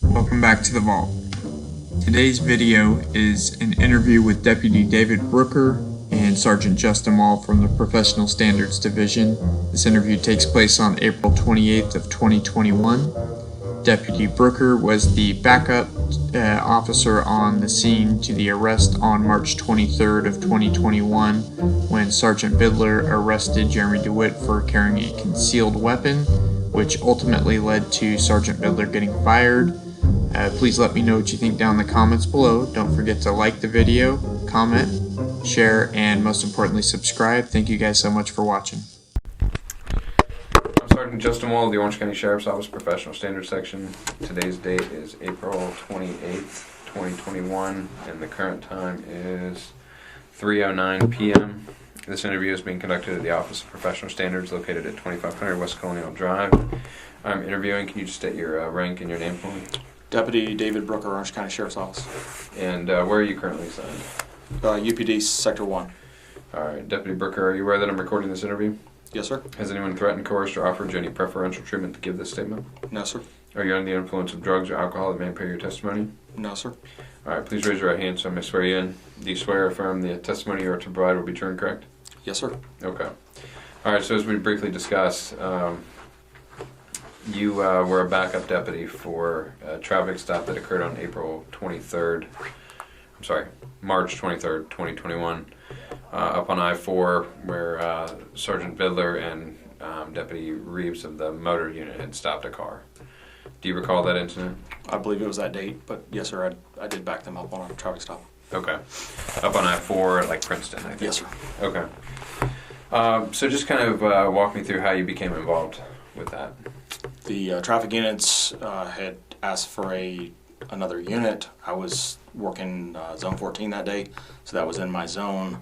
Welcome back to the Vault. Today's video is an interview with Deputy David Brooker and Sergeant Justin Wall from the Professional Standards Division. This interview takes place on April 28th of 2021. Deputy Brooker was the backup officer on the scene to the arrest on March 23rd of 2021 when Sergeant Bidler arrested Jeremy DeWitt for carrying a concealed weapon, which ultimately led to Sergeant Bidler getting fired. Please let me know what you think down in the comments below. Don't forget to like the video, comment, share, and most importantly, subscribe. Thank you guys so much for watching. I'm Sergeant Justin Wall of the Orange County Sheriff's Office Professional Standards Section. Today's date is April 28th, 2021, and the current time is 3:09 p.m. This interview is being conducted at the Office of Professional Standards located at 2500 West Colonial Drive. I'm interviewing. Can you just state your rank and your name for me? Deputy David Brooker, Orange County Sheriff's Office. And where are you currently assigned? UPD Sector 1. Alright, Deputy Brooker, are you aware that I'm recording this interview? Yes, sir. Has anyone threatened, coerced, or offered you any preferential treatment to give this statement? No, sir. Are you under the influence of drugs or alcohol that may impair your testimony? No, sir. Alright, please raise your right hand so I may swear you in. Do you swear or affirm the testimony you are to provide will be true and correct? Yes, sir. Okay. Alright, so as we briefly discussed, you were a backup deputy for a traffic stop that occurred on March 23rd, 2021, up on I-4 where Sergeant Bidler and Deputy Reeves of the motor unit had stopped a car. Do you recall that incident? I believe it was that date, but yes, sir, I did back them up on a traffic stop. Okay. Up on I-4 like Princeton, I think. Yes, sir. Okay. So just kind of walk me through how you became involved with that. The traffic units had asked for another unit. I was working Zone 14 that day, so that was in my zone.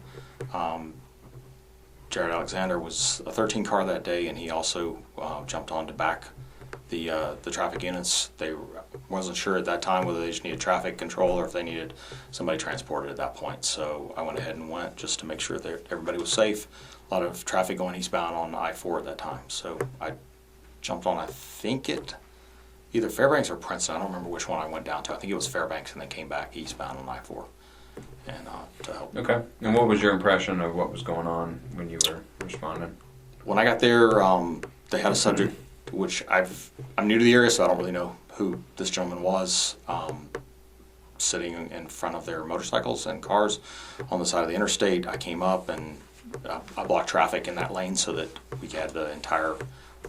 Jared Alexander was a 13 car that day, and he also jumped on to back the traffic units. They wasn't sure at that time whether they just needed traffic control or if they needed somebody transported at that point. So I went ahead and went just to make sure that everybody was safe. A lot of traffic going eastbound on I-4 at that time. So I jumped on, I think either Fairbanks or Princeton. I don't remember which one I went down to. I think it was Fairbanks, and then came back eastbound on I-4 and to help. Okay. And what was your impression of what was going on when you were responding? When I got there, they had a subject which I'm new to the area, so I don't really know who this gentleman was, sitting in front of their motorcycles and cars on the side of the interstate. I came up and I blocked traffic in that lane so that we had the entire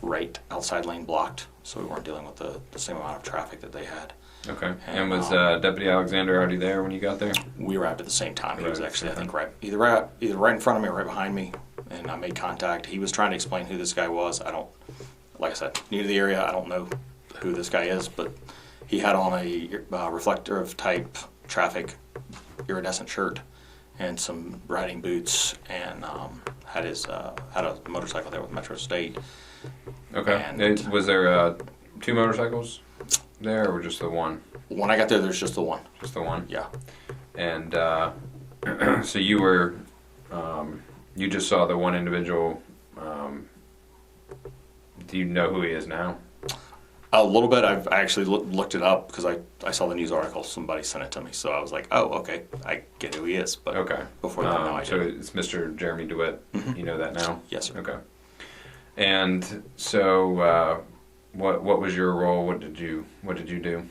right outside lane blocked, so we weren't dealing with the same amount of traffic that they had. Okay. And was Deputy Alexander already there when you got there? We arrived at the same time. He was actually, I think, either right in front of me or right behind me, and I made contact. He was trying to explain who this guy was. Like I said, new to the area, I don't know who this guy is, but he had on a reflective type traffic iridescent shirt and some riding boots, and had a motorcycle there with Metro State. Okay. And was there two motorcycles there, or just the one? When I got there, there's just the one. Just the one? Yeah. And so you were, you just saw the one individual. Do you know who he is now? A little bit. I actually looked it up because I saw the news article. Somebody sent it to me, so I was like, "Oh, okay, I get who he is." But okay. Before that, no, I so didn't. it's Mr. Jeremy DeWitt. Mm-hmm. You know that now? Yes, sir. Okay. And so, what was your role? What did you do?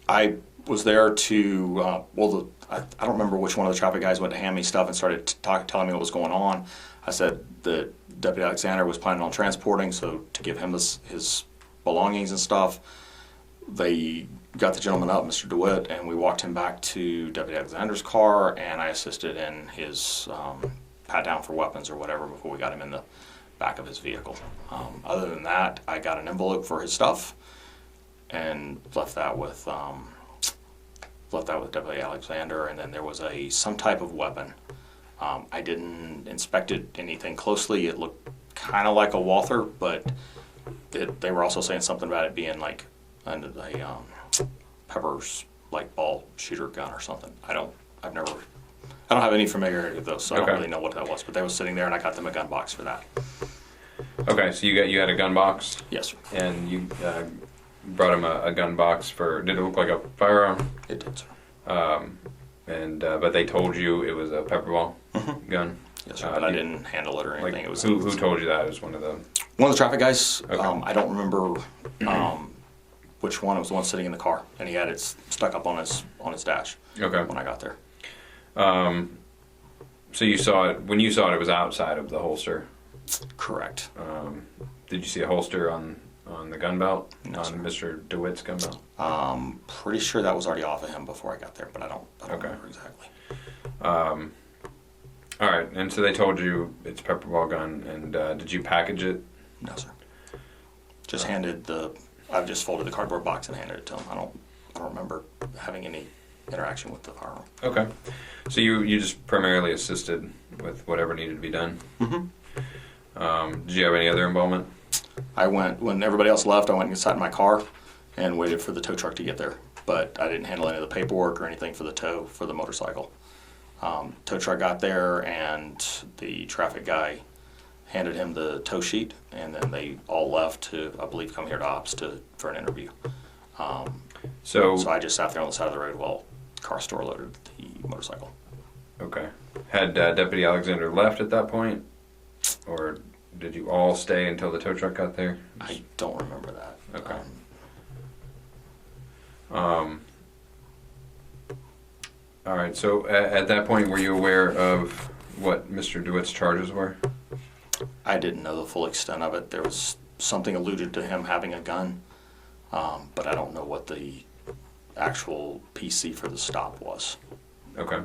I was there to I don't remember which one of the traffic guys went to hand me stuff and started telling me what was going on. I said that Deputy Alexander was planning on transporting, so to give him his belongings and stuff. They got the gentleman up, Mr. DeWitt, and we walked him back to Deputy Alexander's car, and I assisted in his pat down for weapons or whatever before we got him in the back of his vehicle. Other than that, I got an envelope for his stuff and left that with Deputy Alexander, and then there was some type of weapon. I didn't inspect anything closely. It looked kind of like a Walther, but they were also saying something about it being like a Pepper's like ball shooter gun or something. I don't have any familiarity with those, so I don't really know what that was. But they was sitting there, and I got them a gun box for that. Okay, so you had a gun box. Yes, sir. And you brought him a gun box for. Did it look like a firearm? It did, sir. But they told you it was a pepper ball gun. Yes, sir. But I didn't handle it or anything. Like, It was who told you that? It was one of the. one of the traffic guys. Okay. I don't remember which one. It was the one sitting in the car, and he had it stuck up on his dash Okay. when I got there. So you saw it when you saw it. It was outside of the holster. Correct. Did you see a holster on the gun belt? No, On sir. Mr. DeWitt's gun belt? Pretty sure that was already off of him before I got there, but I don't Okay. remember exactly. All right, and so they told you it's a pepper ball gun, and did you package it? No, sir. Just I've just folded the cardboard box and handed it to him. I don't remember having any interaction with the firearm. Okay, so you just primarily assisted with whatever needed to be done. Did you have any other involvement? I went, when everybody else left, I went and sat in my car and waited for the tow truck to get there. But I didn't handle any of the paperwork or anything for the tow for the motorcycle. Tow truck got there and the traffic guy handed him the tow sheet, and then they all left to, I believe, come here to ops for an interview. So So I just sat there on the side of the road while car store loaded the motorcycle. okay, had Deputy Alexander left at that point, or did you all stay until the tow truck got there? I don't remember that. Okay. All right. So at that point, were you aware of what Mr. DeWitt's charges were? I didn't know the full extent of it. There was something alluded to him having a gun, but I don't know what the actual PC for the stop was. Okay.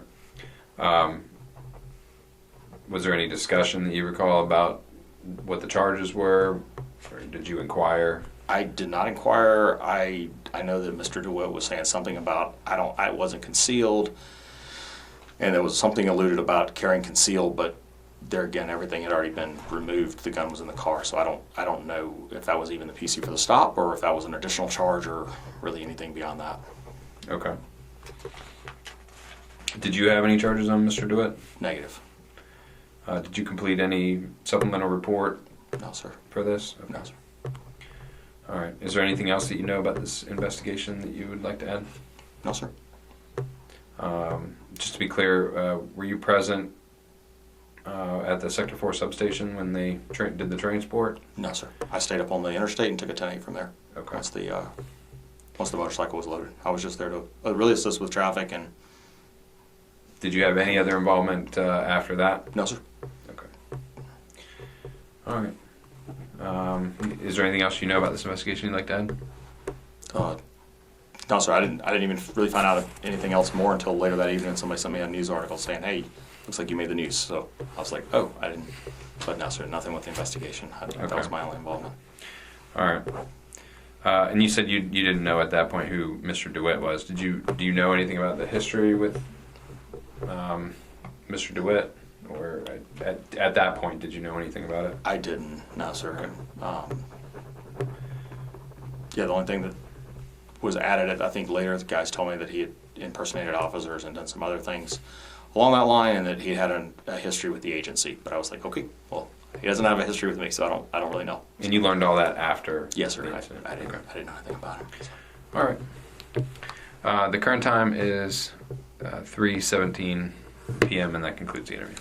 Was there any discussion that you recall about what the charges were, or did you inquire? I did not inquire. I know that Mr. DeWitt was saying something about I wasn't concealed, and there was something alluded about carrying concealed, but there again, everything had already been removed. The gun was in the car, so I don't know if that was even the PC for the stop or if that was an additional charge or really anything beyond that. Okay. Did you have any charges on Mr. DeWitt? Negative. Did you complete any supplemental report No, sir. for this? Okay. No, sir. All right. Is there anything else that you know about this investigation that you would like to add? No, sir. Just to be clear, were you present at the Sector 4 substation when they did the transport? No, sir. I stayed up on the interstate and took a 10-8 from there. Okay. Once the motorcycle was loaded, I was just there to really assist with traffic. And Did you have any other involvement after that? no, sir. Okay. All right. Is there anything else you know about this investigation you'd like to add? No, sir. I didn't even really find out anything else more until later that evening. Somebody sent me a news article saying, "Hey, looks like you made the news." So I was like, "Oh, I didn't." But no, sir. Nothing with the investigation. That was my only involvement. All right. And you said you didn't know at that point who Mr. DeWitt was. Do you know anything about the history with Mr. DeWitt, or at that point did you know anything about it? I didn't. No, sir. Okay. Yeah, the only thing that was added, I think later, the guys told me that he had impersonated officers and done some other things along that line, and that he had a history with the agency. But I was like, okay, well, he doesn't have a history with me, so I don't really know. And you learned all that after? Yes, sir. the I incident? didn't Okay. know anything about it. All right. The current time is 3:17 p.m. and that concludes the interview.